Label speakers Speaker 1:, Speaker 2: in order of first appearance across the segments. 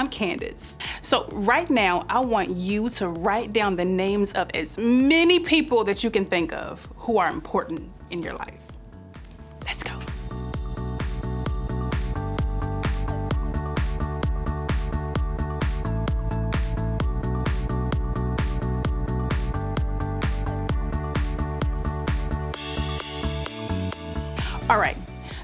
Speaker 1: I'm Candace. So right now, I want you to write down the names of as many people that you can think of who are important in your life. Let's go. All right,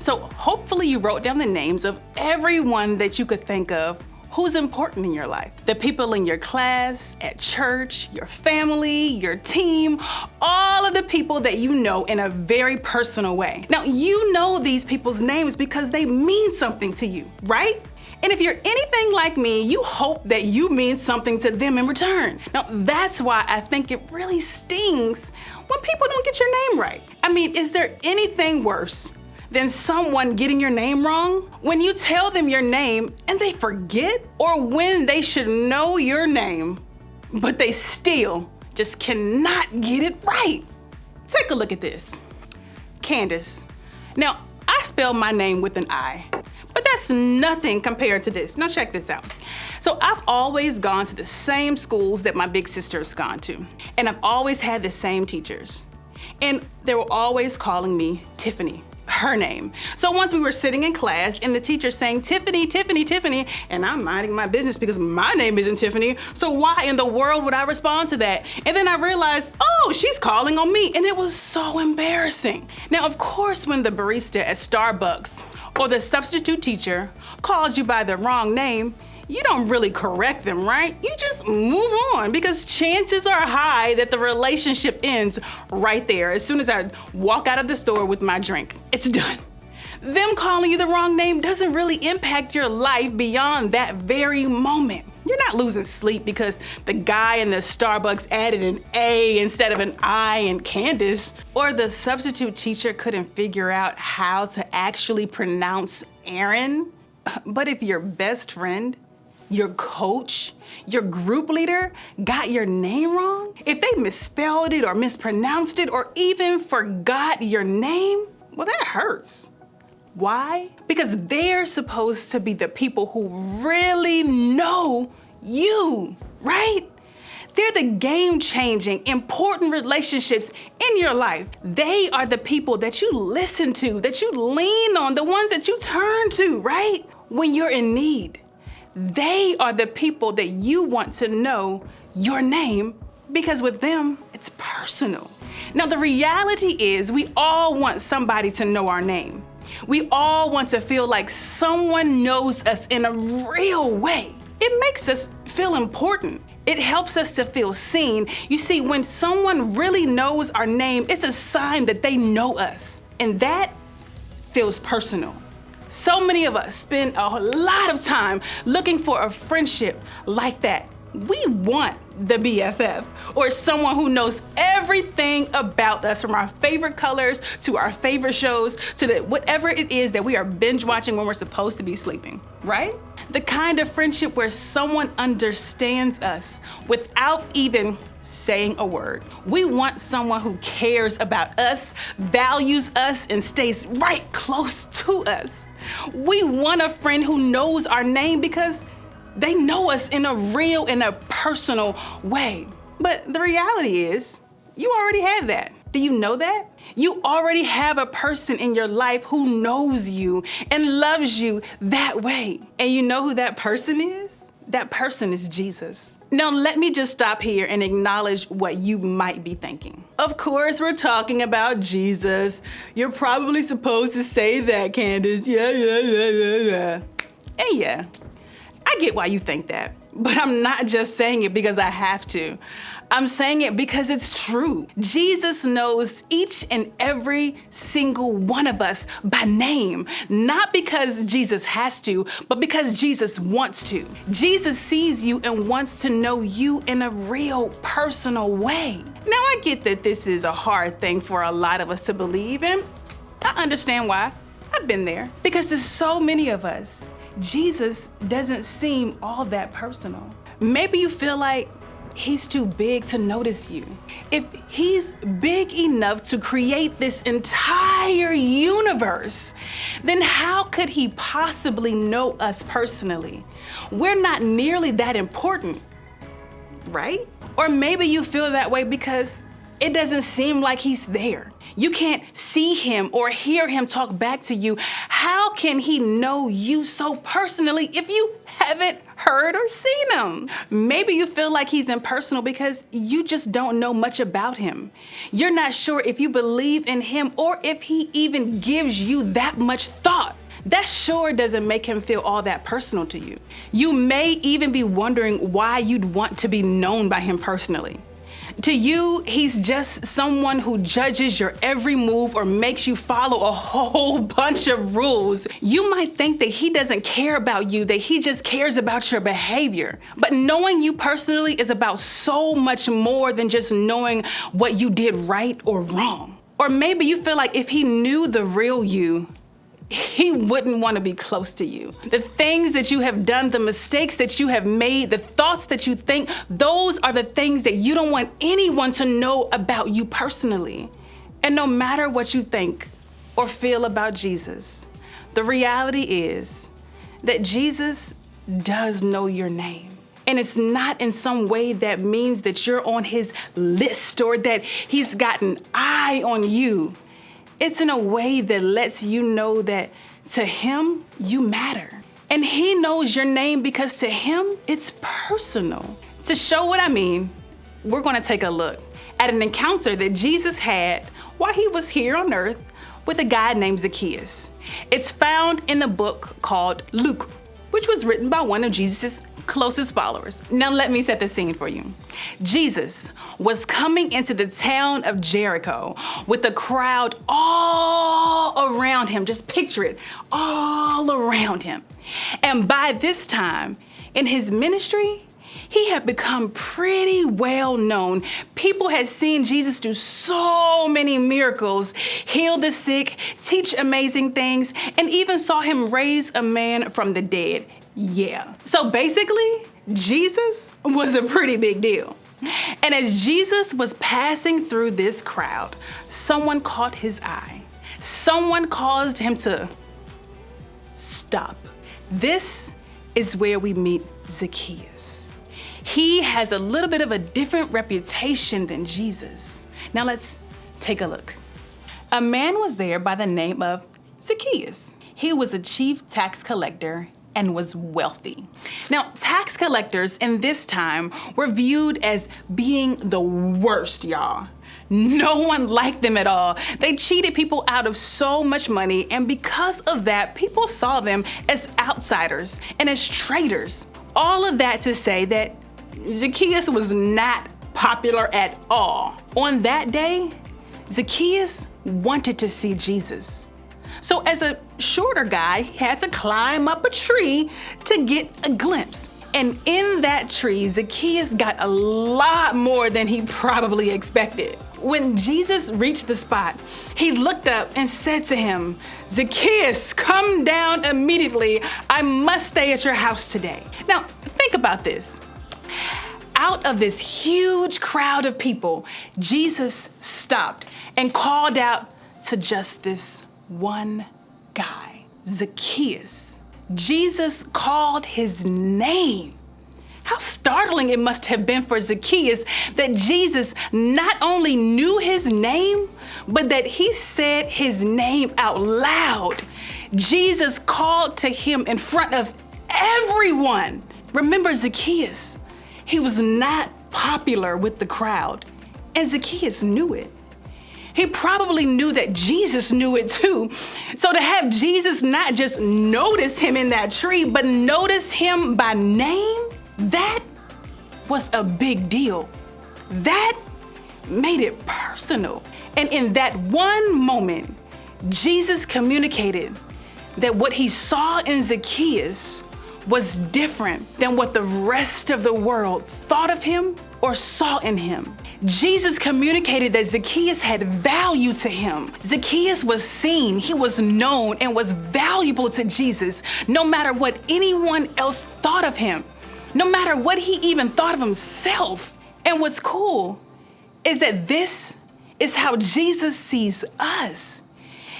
Speaker 1: so hopefully you wrote down the names of everyone that you could think of who's important in your life. The people in your class, at church, your family, your team, all of the people that you know in a very personal way. Now, you know these people's names because they mean something to you, right? And if you're anything like me, you hope that you mean something to them in return. Now, that's why I think it really stings when people don't get your name right. I mean, is there anything worse than someone getting your name wrong? When you tell them your name and they forget, or when they should know your name, but they still just cannot get it right. Take a look at this. Candace. Now, I spell my name with an I, but that's nothing compared to this. Now check this out. So I've always gone to the same schools that my big sister's gone to, and I've always had the same teachers. And they were always calling me Tiffany, her name. So once we were sitting in class and the teacher saying, Tiffany, Tiffany, Tiffany, and I'm minding my business because my name isn't Tiffany, so why in the world would I respond to that? And then I realized, oh, she's calling on me, and it was so embarrassing. Now, of course, when the barista at Starbucks or the substitute teacher called you by the wrong name, you don't really correct them, right? You just move on because chances are high that the relationship ends right there as soon as I walk out of the store with my drink. It's done. Them calling you the wrong name doesn't really impact your life beyond that very moment. You're not losing sleep because the guy in the Starbucks added an A instead of an I in Candace, or the substitute teacher couldn't figure out how to actually pronounce Aaron. But if your best friend, your coach, your group leader got your name wrong, if they misspelled it or mispronounced it or even forgot your name, well, that hurts. Why? Because they're supposed to be the people who really know you, right? They're the game-changing, important relationships in your life. They are the people that you listen to, that you lean on, the ones that you turn to, right? When you're in need. They are the people that you want to know your name because with them, it's personal. Now, the reality is we all want somebody to know our name. We all want to feel like someone knows us in a real way. It makes us feel important. It helps us to feel seen. You see, when someone really knows our name, it's a sign that they know us, and that feels personal. So many of us spend a lot of time looking for a friendship like that. We want the BFF, or someone who knows everything about us, from our favorite colors to our favorite shows to whatever it is that we are binge watching when we're supposed to be sleeping, right? The kind of friendship where someone understands us without even saying a word. We want someone who cares about us, values us, and stays right close to us. We want a friend who knows our name because they know us in a real and a personal way. But the reality is, you already have that. Do you know that? You already have a person in your life who knows you and loves you that way. And you know who that person is? That person is Jesus. Now, let me just stop here and acknowledge what you might be thinking. Of course, we're talking about Jesus. You're probably supposed to say that, Candace. Yeah. And yeah, I get why you think that. But I'm not just saying it because I have to. I'm saying it because it's true. Jesus knows each and every single one of us by name, not because Jesus has to, but because Jesus wants to. Jesus sees you and wants to know you in a real personal way. Now, I get that this is a hard thing for a lot of us to believe, and I understand why. I've been there. Because there's so many of us, Jesus doesn't seem all that personal. Maybe you feel like he's too big to notice you. If he's big enough to create this entire universe, universe, then how could he possibly know us personally? We're not nearly that important, right? Or maybe you feel that way because it doesn't seem like he's there. You can't see him or hear him talk back to you. How can he know you so personally if you haven't heard or seen him? Maybe you feel like he's impersonal because you just don't know much about him. You're not sure if you believe in him or if he even gives you that much thought. That sure doesn't make him feel all that personal to you. You may even be wondering why you'd want to be known by him personally. To you, he's just someone who judges your every move or makes you follow a whole bunch of rules. You might think that he doesn't care about you, that he just cares about your behavior. But knowing you personally is about so much more than just knowing what you did right or wrong. Or maybe you feel like if he knew the real you, he wouldn't want to be close to you. The things that you have done, the mistakes that you have made, the thoughts that you think, those are the things that you don't want anyone to know about you personally. And no matter what you think or feel about Jesus, the reality is that Jesus does know your name. And it's not in some way that means that you're on his list or that he's got an eye on you. It's in a way that lets you know that to him, you matter. And he knows your name because to him, it's personal. To show what I mean, we're gonna take a look at an encounter that Jesus had while he was here on earth with a guy named Zacchaeus. It's found in the book called Luke, which was written by one of Jesus' closest followers. Now let me set the scene for you. Jesus was coming into the town of Jericho with a crowd all around him. Just picture it, all around him. And by this time in his ministry, he had become pretty well known. People had seen Jesus do so many miracles, heal the sick, teach amazing things, and even saw him raise a man from the dead. Yeah. So basically, Jesus was a pretty big deal. And as Jesus was passing through this crowd, someone caught his eye. Someone caused him to stop. This is where we meet Zacchaeus. He has a little bit of a different reputation than Jesus. Now let's take a look. A man was there by the name of Zacchaeus. He was a chief tax collector and was wealthy. Now, tax collectors in this time were viewed as being the worst, y'all. No one liked them at all. They cheated people out of so much money, and because of that, people saw them as outsiders and as traitors. All of that to say that Zacchaeus was not popular at all. On that day, Zacchaeus wanted to see Jesus. So as a shorter guy, he had to climb up a tree to get a glimpse. And in that tree, Zacchaeus got a lot more than he probably expected. When Jesus reached the spot, he looked up and said to him, "Zacchaeus, come down immediately. I must stay at your house today." Now, think about this. Out of this huge crowd of people, Jesus stopped and called out to just this one guy, Zacchaeus. Jesus called his name. How startling it must have been for Zacchaeus that Jesus not only knew his name, but that he said his name out loud. Jesus called to him in front of everyone. Remember Zacchaeus, he was not popular with the crowd, and Zacchaeus knew it. He probably knew that Jesus knew it too. So to have Jesus not just notice him in that tree, but notice him by name, that was a big deal. That made it personal. And in that one moment, Jesus communicated that what he saw in Zacchaeus was different than what the rest of the world thought of him or saw in him. Jesus communicated that Zacchaeus had value to him. Zacchaeus was seen, he was known, and was valuable to Jesus, no matter what anyone else thought of him, no matter what he even thought of himself. And what's cool is that this is how Jesus sees us.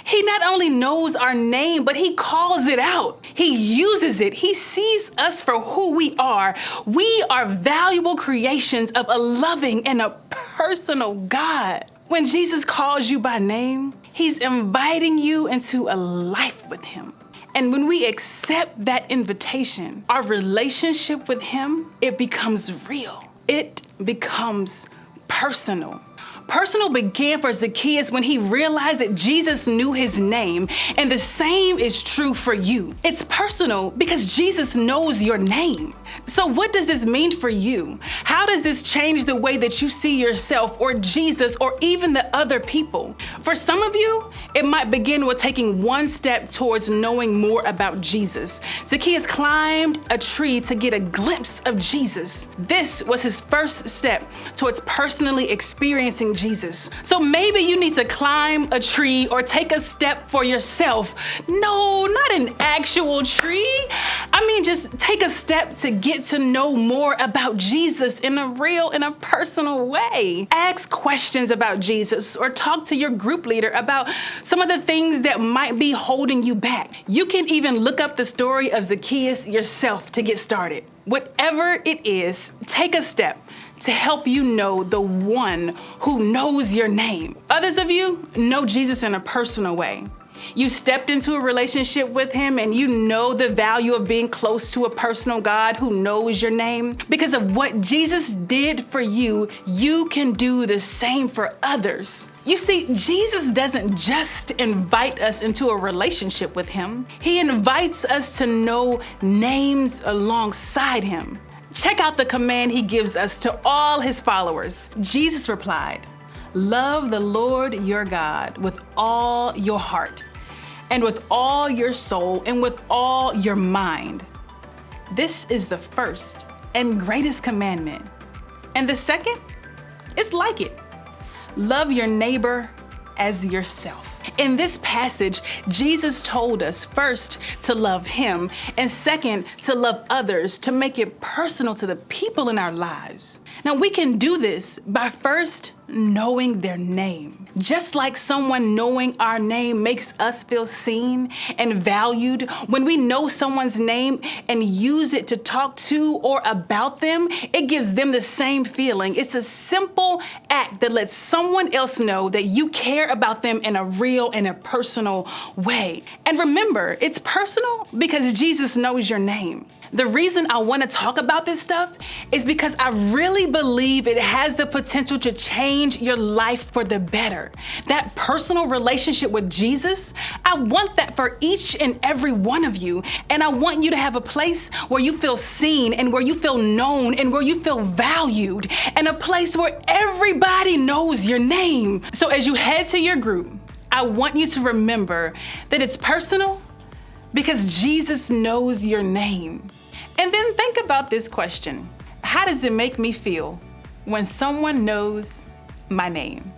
Speaker 1: He not only knows our name, but he calls it out. He uses it. He sees us for who we are. We are valuable creations of a loving and a personal God. When Jesus calls you by name, he's inviting you into a life with him. And when we accept that invitation, our relationship with him, it becomes real. It becomes personal. Personal began for Zacchaeus when he realized that Jesus knew his name, and the same is true for you. It's personal because Jesus knows your name. So what does this mean for you? How does this change the way that you see yourself or Jesus or even the other people? For some of you, it might begin with taking one step towards knowing more about Jesus. Zacchaeus climbed a tree to get a glimpse of Jesus. This was his first step towards personally experiencing Jesus. So maybe you need to climb a tree or take a step for yourself. No, not an actual tree. I mean, just take a step to get to know more about Jesus in a real and a personal way. Ask questions about Jesus or talk to your group leader about some of the things that might be holding you back. You can even look up the story of Zacchaeus yourself to get started. Whatever it is, take a step to help you know the one who knows your name. Others of you know Jesus in a personal way. You stepped into a relationship with him and you know the value of being close to a personal God who knows your name. Because of what Jesus did for you, you can do the same for others. You see, Jesus doesn't just invite us into a relationship with him. He invites us to know names alongside him. Check out the command he gives us to all his followers. Jesus replied, "Love the Lord your God with all your heart and with all your soul and with all your mind. This is the first and greatest commandment. And the second is like it. Love your neighbor as yourself." In this passage, Jesus told us first to love him and second to love others, to make it personal to the people in our lives. Now we can do this by first knowing their name. Just like someone knowing our name makes us feel seen and valued, when we know someone's name and use it to talk to or about them, it gives them the same feeling. It's a simple act that lets someone else know that you care about them in a real and a personal way. And remember, it's personal because Jesus knows your name. The reason I want to talk about this stuff is because I really believe it has the potential to change your life for the better. That personal relationship with Jesus, I want that for each and every one of you. And I want you to have a place where you feel seen and where you feel known and where you feel valued, and a place where everybody knows your name. So as you head to your group, I want you to remember that it's personal because Jesus knows your name. And then think about this question. How does it make me feel when someone knows my name?